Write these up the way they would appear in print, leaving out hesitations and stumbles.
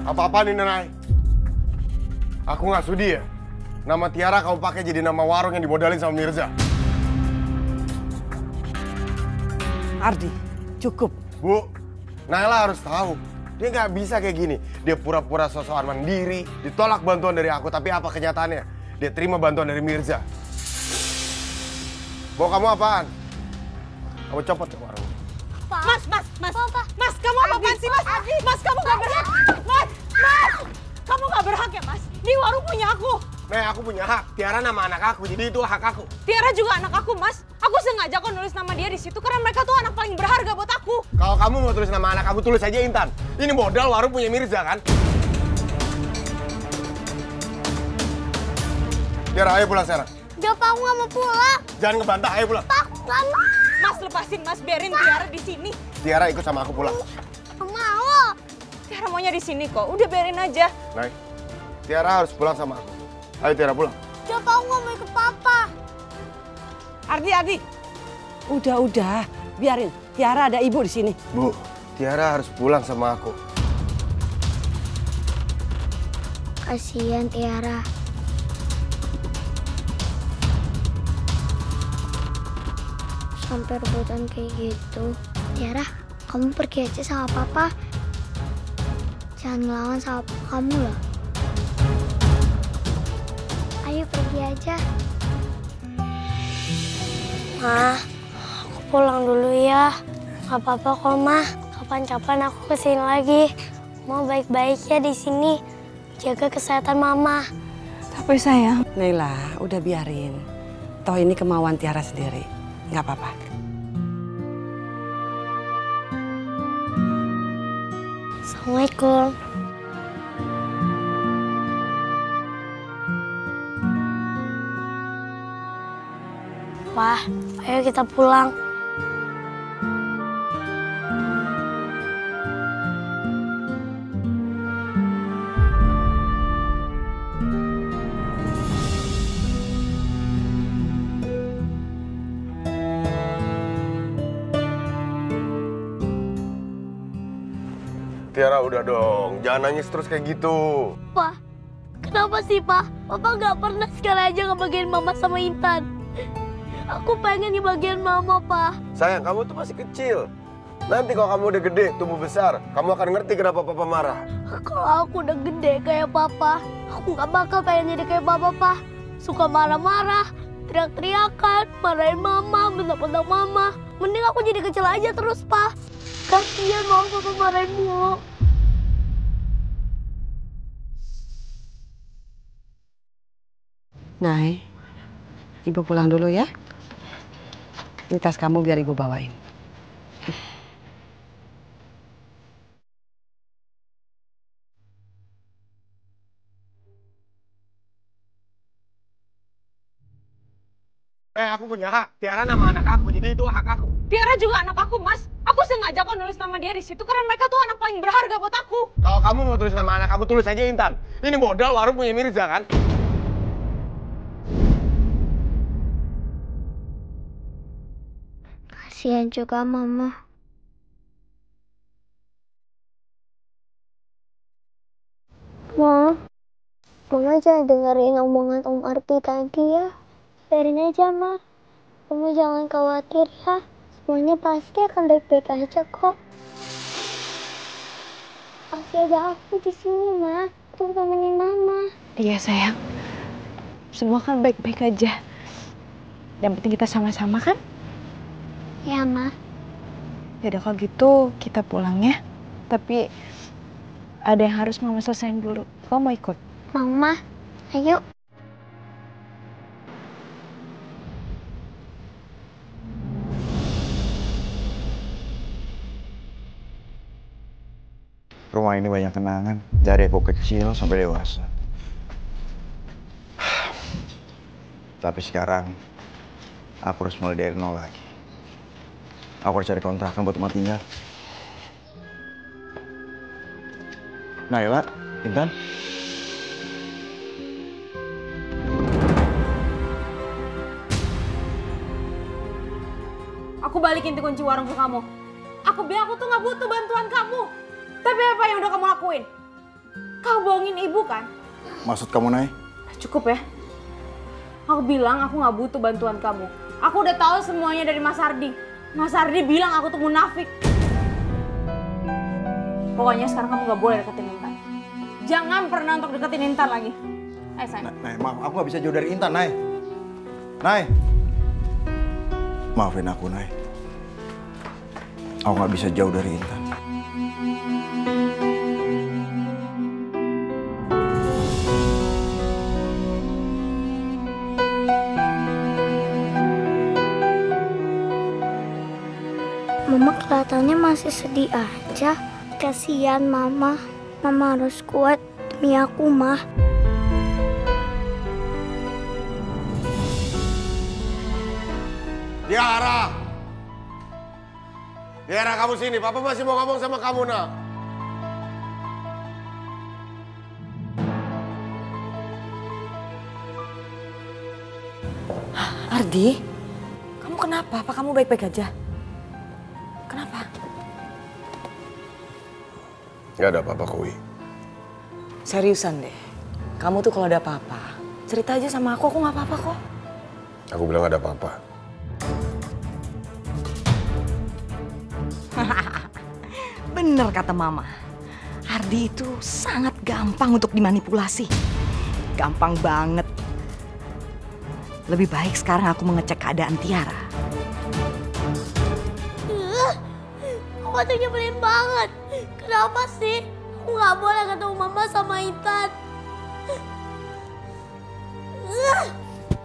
Apa-apaan ini, Nay? Aku nggak sudi ya. Nama Tiara kamu pakai jadi nama warung yang dimodalin sama Mirza. Ardi, cukup. Bu, Naila harus tahu. Dia nggak bisa kayak gini. Dia pura-pura sosokan mandiri, ditolak bantuan dari aku. Tapi apa kenyataannya? Dia terima bantuan dari Mirza. Bawa kamu apaan? Kamu copot ke warung. Mas, kamu apaan sih, Mas? Mas, kamu gak berhak. Mas, kamu gak berhak ya, Mas? Di warung punya aku. Nah, aku punya hak. Tiara nama anak aku, jadi itu hak aku. Tiara juga anak aku, Mas. Aku sengaja kok nulis nama dia di situ karena mereka tuh anak paling berharga buat aku. Kalau kamu mau tulis nama anak kamu, tulis aja Intan. Ini modal warung punya Mirza, kan? Tiara, ayo pulang sekarang. Jawab, aku nggak mau pulang. Jangan ngebantah, ayo pulang. Pak, nggak mau. Mas, lepasin, Mas. Biarin Tiara di sini. Tiara ikut sama aku pulang. Nggak mau. Tiara maunya di sini kok. Udah biarin aja. Nay, Tiara harus pulang sama aku. Ayo Tiara pulang. Jawab, aku nggak mau ikut papa. Ardi. Udah. Biarin. Tiara ada ibu di sini. Bu, Tiara harus pulang sama aku. Kasihan Tiara. Sampai rebutan kayak gitu. Tiara, kamu pergi aja sama papa. Jangan ngelawan sama papa kamu loh. Ayo pergi aja. Ma, aku pulang dulu ya. Gak apa-apa kok, Ma. Kapan-kapan aku kesini lagi. Mau baik-baik ya di sini. Jaga kesehatan Mama. Tapi sayang. Naila, udah biarin. Toh ini kemauan Tiara sendiri. Nggak apa-apa. Assalamualaikum. Wah, ayo kita pulang. Tiara udah dong, jangan nangis terus kayak gitu. Pak, kenapa sih Pak? Papa nggak pernah sekali aja ngebagiin Mama sama Intan. Aku pengen ngebagiin Mama, Pak. Sayang, kamu tuh masih kecil. Nanti kalau kamu udah gede, tumbuh besar, kamu akan ngerti kenapa Papa marah. Kalau aku udah gede kayak Papa, aku nggak bakal pengen jadi kayak Papa, Pak. Suka marah-marah, teriak-teriakan, marahin Mama, bentak-bentak Mama. Mending aku jadi kecil aja terus, Pak. Kasian mau Papa marahin mulu. Nay, Ibu pulang dulu ya. Ini tas kamu biar Ibu bawain. Aku punya hak. Tiara nama anak aku, jadi itu hak aku. Tiara juga anak aku, Mas. Aku sengaja kok nulis nama dia di situ karena mereka tuh anak paling berharga buat aku. Kalau kamu mau tulis nama anak kamu, tulis aja Intan. Ini modal warung punya Mirza, kan? Kasihan juga Mama. Mama jangan dengerin omongan Om Arti tadi ya. Biarin aja, Ma. Mama jangan khawatir ya. Semuanya pasti akan baik-baik aja kok. Pasti ada aku di sini, Ma. Untuk temenin Mama. Iya, sayang. Semua kan baik-baik aja. Yang penting kita sama-sama kan? Ya, Ma. Yaudah kalau gitu kita pulang ya. Tapi ada yang harus Mama selesaiin dulu. Kamu mau ikut? Mama, ayo. Rumah ini banyak kenangan, dari aku kecil sampai dewasa. Tapi sekarang, aku harus mulai dari nol lagi. Aku harus cari kontrakan buat tempat tinggal. Naila, Intan. Aku balikin tuh kunci warung ke kamu. Aku bilang aku tuh nggak butuh bantuan kamu. Tapi apa yang udah kamu lakuin? Kau bohongin ibu kan? Maksud kamu, Nay? Cukup ya. Aku bilang aku nggak butuh bantuan kamu. Aku udah tahu semuanya dari Mas Ardi. Mas Ardi bilang aku tuh munafik. Pokoknya sekarang kamu nggak boleh deketin Intan. Jangan pernah untuk deketin Intan lagi. Ayo sayang. Nay, maaf, aku nggak bisa jauh dari Intan, Nay. Nay. Maafin aku, Nay. Aku nggak bisa jauh dari Intan. Mama kelihatannya masih sedih aja. Kasihan Mama. Mama harus kuat demi aku, Mah. Tiara! Tiara, kamu sini. Papa masih mau ngomong sama kamu, nak. Ardi, kamu kenapa? Apa kamu baik-baik aja? Kenapa? Gak ada apa-apa, Kowi. Seriusan deh, kamu tuh kalau ada apa-apa, cerita aja sama aku gak apa-apa kok. Aku bilang gak ada apa-apa. Bener kata Mama, Ardi itu sangat gampang untuk dimanipulasi. Gampang banget. Lebih baik sekarang aku mengecek keadaan Tiara. Aku tuh nyebelin banget. Kenapa sih? Aku nggak boleh ketemu Mama sama Intan.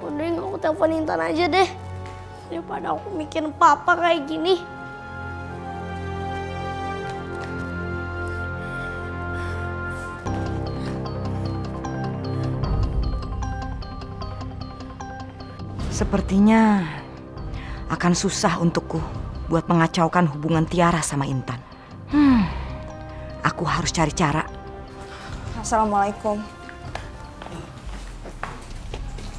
Udah, aku telepon Intan aja deh. Daripada aku mikirin Papa kayak gini. Sepertinya akan susah untukku buat mengacaukan hubungan Tiara sama Intan. Aku harus cari cara. Assalamualaikum.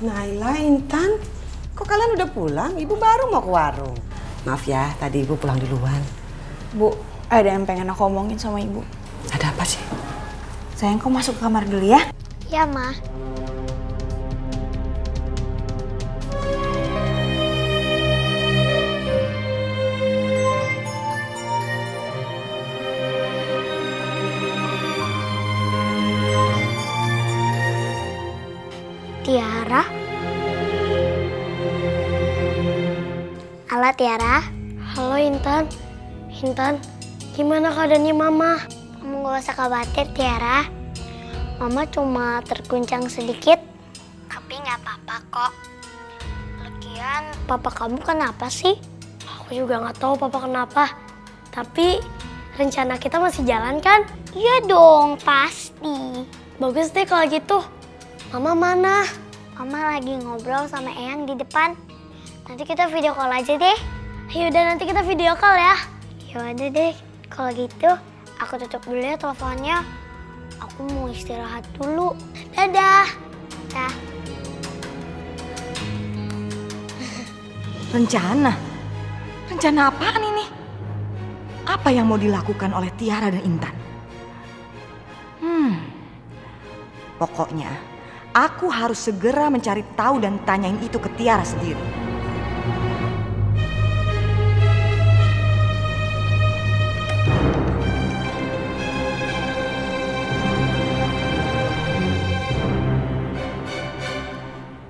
Naila, Intan, kok kalian udah pulang? Ibu baru mau ke warung. Maaf ya, tadi ibu pulang duluan. Bu, ada yang pengen aku omongin sama ibu. Ada apa sih? Sayang, kau masuk ke kamar dulu ya. Ya, Ma. Tiara. Halo Tiara. Halo Intan. Intan, gimana keadaannya Mama? Kamu gak usah khawatir Tiara. Mama cuma terguncang sedikit, tapi gak apa-apa kok. Lagian papa kamu kenapa sih? Aku juga gak tahu papa kenapa. Tapi rencana kita masih jalan kan? Iya dong, pasti. Bagus deh kalau gitu. Mama mana? Mama lagi ngobrol sama Eyang di depan. Nanti kita video call aja deh. Ayo udah, nanti kita video call ya. Yaudah deh, kalau gitu aku tutup dulu ya teleponnya. Aku mau istirahat dulu. Dadah. Dah. Rencana? Rencana apaan ini? Apa yang mau dilakukan oleh Tiara dan Intan? Pokoknya aku harus segera mencari tahu dan tanyain itu ke Tiara sendiri.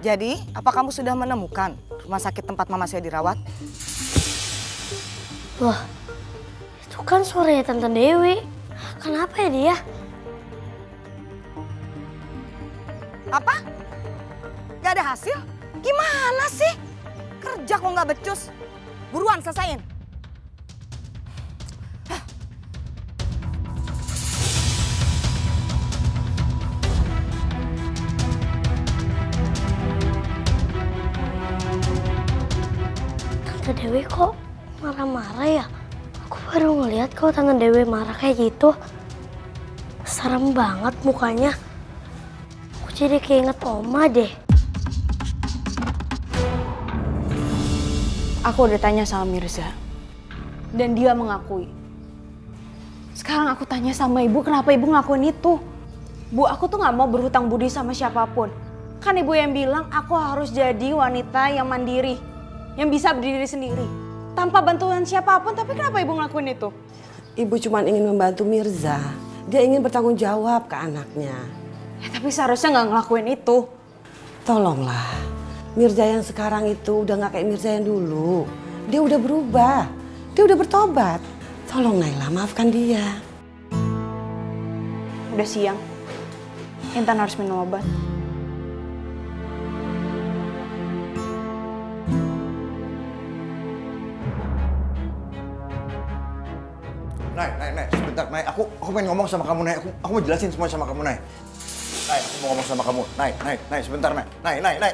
Jadi, apa kamu sudah menemukan rumah sakit tempat mama saya dirawat? Wah, itu kan suaranya Tante Dewi. Kenapa ya dia? Apa? Gak ada hasil? Gimana sih? Kerja kok gak becus? Buruan selesain. Tante Dewi kok marah-marah ya? Aku baru ngeliat kok Tante Dewi marah kayak gitu. Serem banget mukanya. Jadi keinget Oma deh. Aku udah tanya sama Mirza. Dan dia mengakui. Sekarang aku tanya sama ibu, kenapa ibu ngelakuin itu? Bu, aku tuh nggak mau berhutang budi sama siapapun. Kan ibu yang bilang aku harus jadi wanita yang mandiri, yang bisa berdiri sendiri. Tanpa bantuan siapapun, tapi kenapa ibu ngelakuin itu? Ibu cuma ingin membantu Mirza. Dia ingin bertanggung jawab ke anaknya. Ya tapi seharusnya nggak ngelakuin itu. Tolonglah, Mirza yang sekarang itu udah nggak kayak Mirza yang dulu. Dia udah berubah, dia udah bertobat. Tolong Naila, maafkan dia. Udah siang, Intan harus minum obat. Nay, sebentar, Nay. Aku pengen ngomong sama kamu, Nay. Aku mau jelasin semua sama kamu, Nay. Nay, aku mau ngomong sama kamu. Nay, sebentar, Nay. Nay.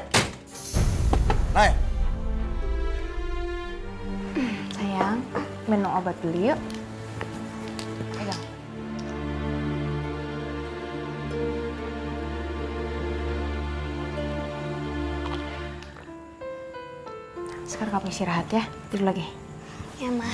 Sayang, minum obat dulu yuk. Pegang. Sekarang kamu istirahat ya, tidur lagi. Ya, Ma.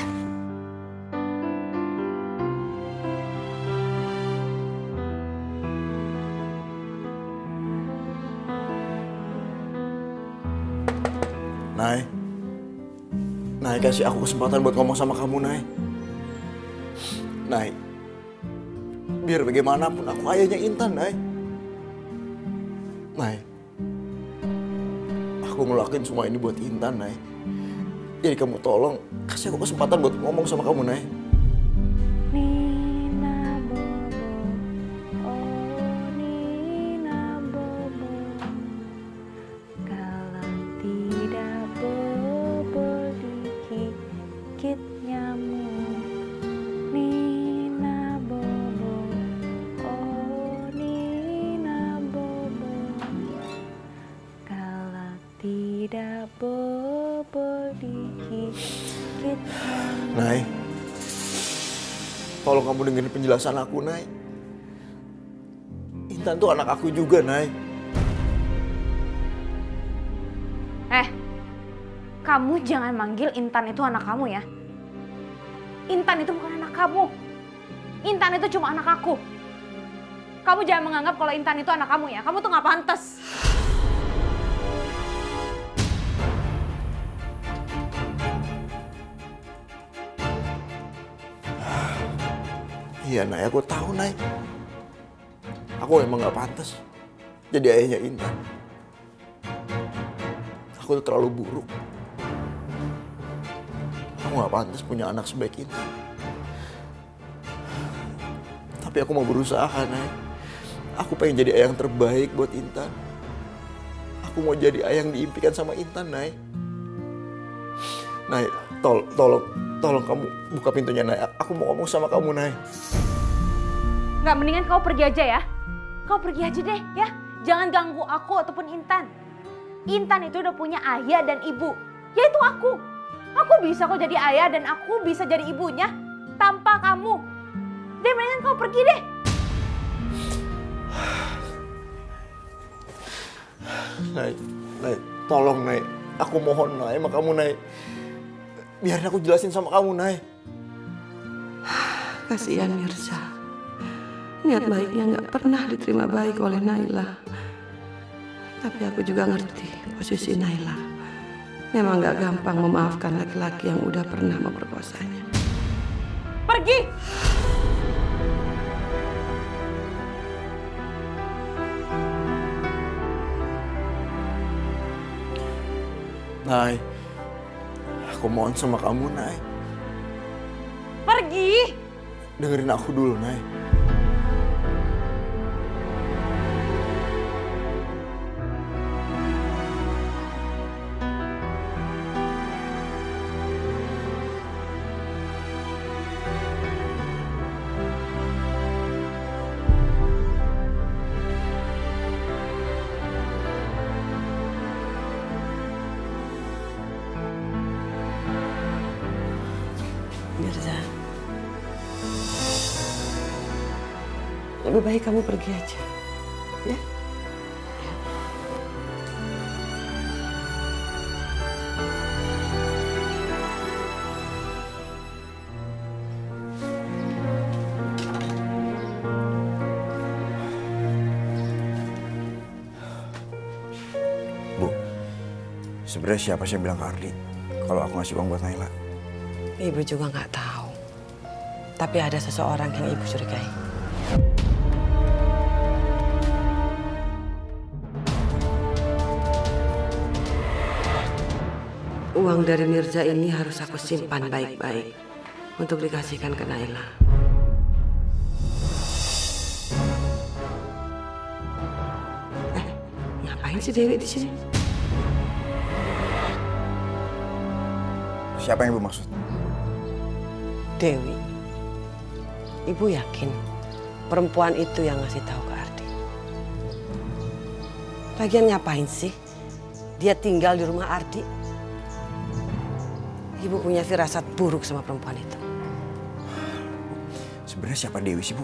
Nay, kasih aku kesempatan buat ngomong sama kamu, Nay. Nay, biar bagaimanapun aku ayahnya Intan, Nay. Nay, aku ngelakuin semua ini buat Intan, Nay. Jadi kamu tolong kasih aku kesempatan buat ngomong sama kamu, Nay. Nina Bobo, oh Nina Bobo, kalau tidak bobo digigit nyamuk. Nina Bobo, oh Nina Bobo, kalau tidak bobo digigit nyamuk. Nay, tolong kamu dengerin penjelasan aku, Nay. Intan tuh anak aku juga, Nay. Kamu jangan manggil Intan itu anak kamu ya. Intan itu bukan anak kamu. Intan itu cuma anak aku. Kamu jangan menganggap kalau Intan itu anak kamu ya. Kamu tuh nggak pantas. Iya, Nay, aku tahu, Nay. Aku emang gak pantas jadi ayahnya Intan. Aku tuh terlalu buruk. Aku gak pantas punya anak sebaik Intan. Tapi aku mau berusaha, Nay. Aku pengen jadi ayah yang terbaik buat Intan. Aku mau jadi ayah yang diimpikan sama Intan, Nay. Nay, tolong kamu buka pintunya, Nay. Aku mau ngomong sama kamu, Nay. Nggak, mendingan kau pergi aja ya. Kau pergi aja deh ya. Jangan ganggu aku ataupun Intan. Intan itu udah punya ayah dan ibu. Yaitu aku. Aku bisa kok jadi ayah dan aku bisa jadi ibunya tanpa kamu. Deh, mendingan kau pergi deh. Nay, tolong, Nay. Aku mohon, Nay, sama kamu, Nay. Biarin aku jelasin sama kamu, Nay. Kasihan Mirza. Niat baiknya nggak pernah diterima baik oleh Naila. Tapi aku juga ngerti posisi Naila. Memang nggak gampang memaafkan laki-laki yang udah pernah memperkosanya. Pergi! Nay, aku mohon sama kamu, Nay. Pergi! Dengerin aku dulu, Nay. Mirza, lebih baik kamu pergi aja, ya. Sebenarnya siapa sih yang bilang ke Ardi kalau aku ngasih uang buat Naila? Ibu juga nggak tahu. Tapi ada seseorang yang ibu curigai. Uang dari Mirza ini harus aku simpan baik-baik untuk dikasihkan ke Naila. Ngapain sih Dewi di sini? Siapa yang Ibu maksud? Dewi. Ibu yakin perempuan itu yang ngasih tahu ke Ardi. Lagian ngapain sih dia tinggal di rumah Ardi? Ibu punya firasat buruk sama perempuan itu. Sebenarnya siapa Dewi sih, Bu?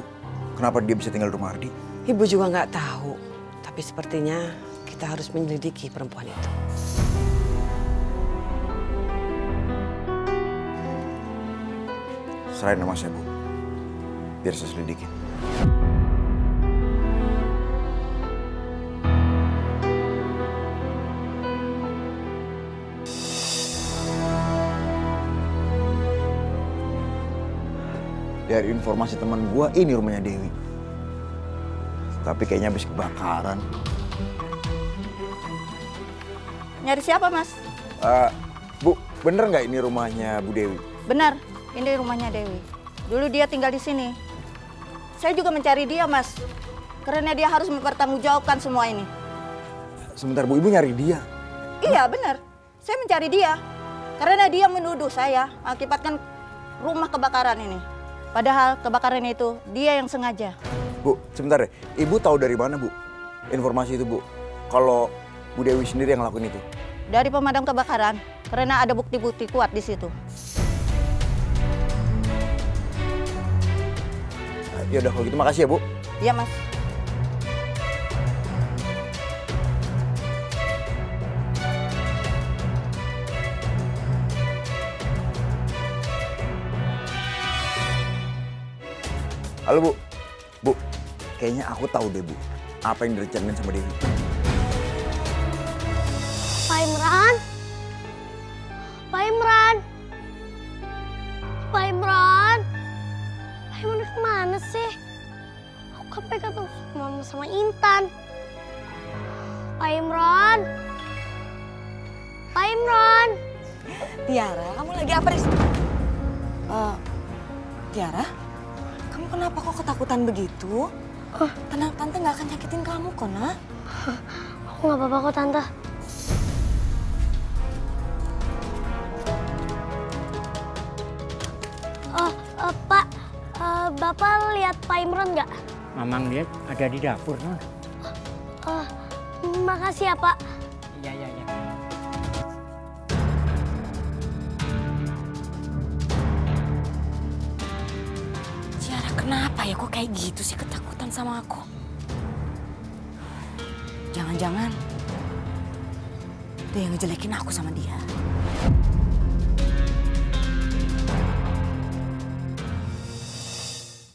Kenapa dia bisa tinggal di rumah Ardi? Ibu juga nggak tahu. Tapi sepertinya kita harus menyelidiki perempuan itu. Serahin nama saya, Bu. Biar saya selidikin. Dari informasi teman gua, ini rumahnya Dewi. Tapi kayaknya habis kebakaran. Nyari siapa, Mas? Bu, bener nggak ini rumahnya Bu Dewi? Benar, ini rumahnya Dewi. Dulu dia tinggal di sini. Saya juga mencari dia, Mas. Karena dia harus mempertanggungjawabkan semua ini. Sebentar, Bu, Ibu nyari dia? Iya, benar. Saya mencari dia. Karena dia menuduh saya akibatkan rumah kebakaran ini. Padahal kebakaran itu dia yang sengaja. Bu, sebentar deh. Ibu tahu dari mana, Bu? Informasi itu, Bu. Kalau Bu Dewi sendiri yang ngelakuin itu. Dari pemadam kebakaran, karena ada bukti-bukti kuat di situ. Ya udah, kalau gitu makasih ya, Bu. Iya, Mas. Halo, Bu. Bu, kayaknya aku tahu deh, Bu. Apa yang direncanain sama Dewi. Pak Imran? Pak Imran? Pak Imran? Pak Imran kemana sih? Aku kan pengen ketemu Mama sama Intan. Pak Imran? Pak Imran? Tiara, kamu lagi apa di sini? Tiara, kamu kenapa kok ketakutan begitu? Tenang, Tante nggak akan nyakitin kamu kok, nak. Aku nggak apa-apa kok, Tante. Pak, Bapak lihat Pak Imran nggak? Mamang lihat ada di dapur, Non. Makasih ya, Pak. Iya. Tiara, kenapa ya kok kayak gitu sih ketakutan sama aku? Jangan-jangan dia yang ngejelekin aku sama dia.